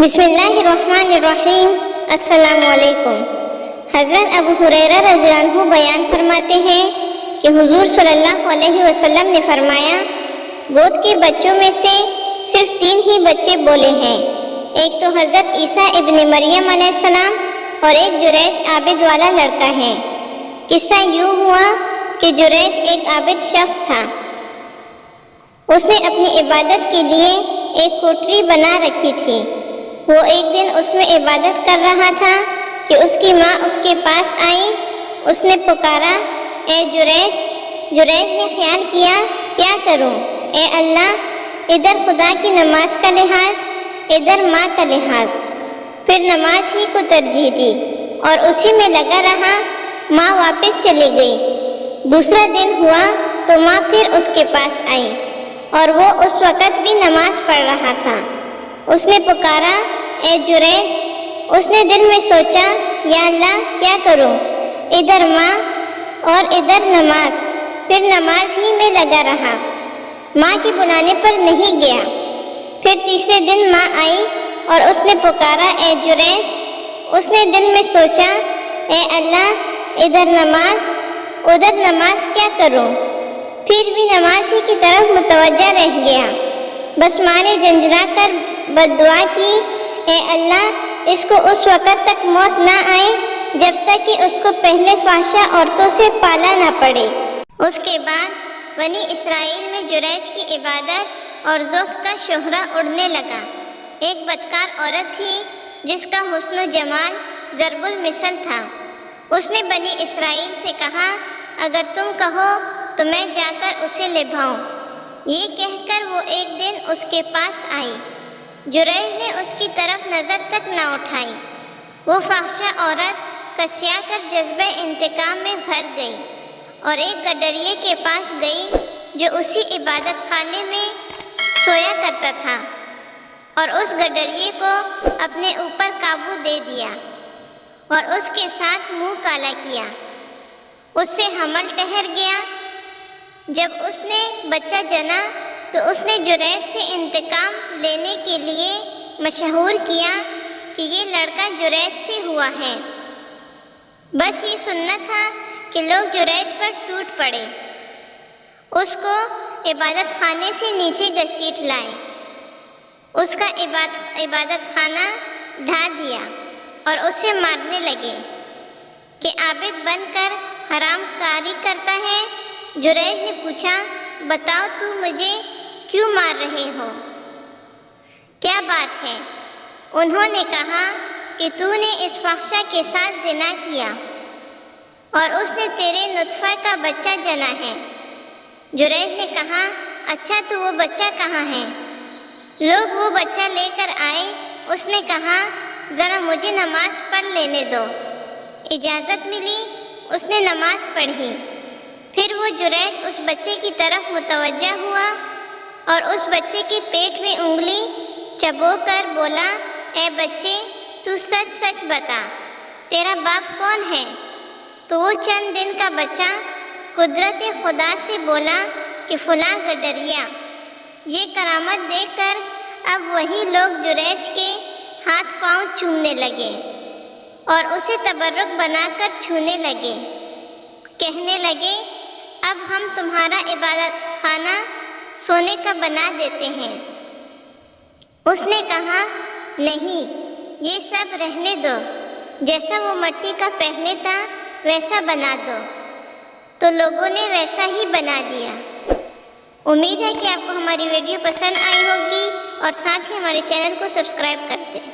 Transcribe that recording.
بسم اللہ الرحمن الرحیم۔ السلام علیکم۔ حضرت ابو ہریرہ رضی اللہ عنہ بیان فرماتے ہیں کہ حضور صلی اللہ علیہ وسلم نے فرمایا، گود کے بچوں میں سے صرف 3 ہی بچے بولے ہیں، ایک تو حضرت عیسیٰ ابن مریم علیہ السلام اور ایک جریج عابد والا لڑکا ہے۔ قصہ یوں ہوا کہ جریج ایک عابد شخص تھا۔ اس نے اپنی عبادت کے لیے ایک کوٹری بنا رکھی تھی۔ وہ ایک دن اس میں عبادت کر رہا تھا کہ اس کی ماں اس کے پاس آئی۔ اس نے پکارا، اے جریج۔ جریج نے خیال کیا، کیا کروں؟ اے اللہ، ادھر خدا کی نماز کا لحاظ، ادھر ماں کا لحاظ۔ پھر نماز ہی کو ترجیح دی اور اسی میں لگا رہا۔ ماں واپس چلی گئی۔ دوسرا دن ہوا تو ماں پھر اس کے پاس آئی اور وہ اس وقت بھی نماز پڑھ رہا تھا۔ اس نے پکارا، اے جریج۔ اس نے دل میں سوچا، یا اللہ، کیا کروں؟ ادھر ماں اور ادھر نماز۔ پھر نماز ہی میں لگا رہا، ماں کے بلانے پر نہیں گیا۔ پھر تیسرے دن ماں آئی اور اس نے پکارا، اے جریج۔ اس نے دل میں سوچا، اے اللہ، ادھر نماز ادھر نماز، کیا کروں؟ پھر بھی نماز ہی کی طرف متوجہ رہ گیا۔ بس ماں نے جھنجھلا کر بد دعا کی، اے اللہ، اس کو اس وقت تک موت نہ آئے جب تک کہ اس کو پہلے فحشہ عورتوں سے پالا نہ پڑے۔ اس کے بعد بنی اسرائیل میں جریج کی عبادت اور زہد کا شہرہ اڑنے لگا۔ ایک بدکار عورت تھی جس کا حسن و جمال ضرب المثل تھا۔ اس نے بنی اسرائیل سے کہا، اگر تم کہو تو میں جا کر اسے لبھاؤں۔ یہ کہہ کر وہ ایک دن اس کے پاس آئی۔ جریج نے اس کی طرف نظر تک نہ اٹھائی۔ وہ فحشہ عورت کسیا کر جذبہ انتقام میں بھر گئی اور ایک گڈریے کے پاس گئی جو اسی عبادت خانے میں سویا کرتا تھا، اور اس گڈریے کو اپنے اوپر قابو دے دیا اور اس کے ساتھ منہ کالا کیا۔ اس سے حمل ٹھہر گیا۔ جب اس نے بچہ جنا تو اس نے جریج سے انتقام لینے کے لیے مشہور کیا کہ یہ لڑکا جریج سے ہوا ہے۔ بس یہ سننا تھا کہ لوگ جریج پر ٹوٹ پڑے، اس کو عبادت خانے سے نیچے گھسیٹ لائے، اس کا عبادت خانہ ڈھا دیا اور اسے مارنے لگے کہ عابد بن کر حرام کاری کرتا ہے۔ جریج نے پوچھا، بتاؤ تو مجھے کیوں مار رہے ہو؟ کیا بات ہے؟ انہوں نے کہا کہ تو نے اس فحشہ کے ساتھ زنا کیا اور اس نے تیرے نطفہ کا بچہ جنا ہے۔ جریج نے کہا، اچھا تو وہ بچہ کہاں ہے؟ لوگ وہ بچہ لے کر آئے۔ اس نے کہا، ذرا مجھے نماز پڑھ لینے دو۔ اجازت ملی، اس نے نماز پڑھی۔ پھر وہ جریج اس بچے کی طرف متوجہ ہوا اور اس بچے کے پیٹ میں انگلی چبو کر بولا، اے بچے، تو سچ سچ بتا، تیرا باپ کون ہے؟ تو وہ چند دن کا بچہ قدرت خدا سے بولا کہ فلاں گڈریا۔ یہ کرامت دیکھ کر اب وہی لوگ جریج کے ہاتھ پاؤں چومنے لگے اور اسے تبرک بنا کر چھونے لگے، کہنے لگے، اب ہم تمہارا عبادت خانہ سونے کا بنا دیتے ہیں۔ اس نے کہا، نہیں، یہ سب رہنے دو، جیسا وہ مٹی کا پہلے تھا ویسا بنا دو۔ تو لوگوں نے ویسا ہی بنا دیا۔ امید ہے کہ آپ کو ہماری ویڈیو پسند آئی ہوگی اور ساتھ ہی ہمارے چینل کو سبسکرائب کرتے ہیں۔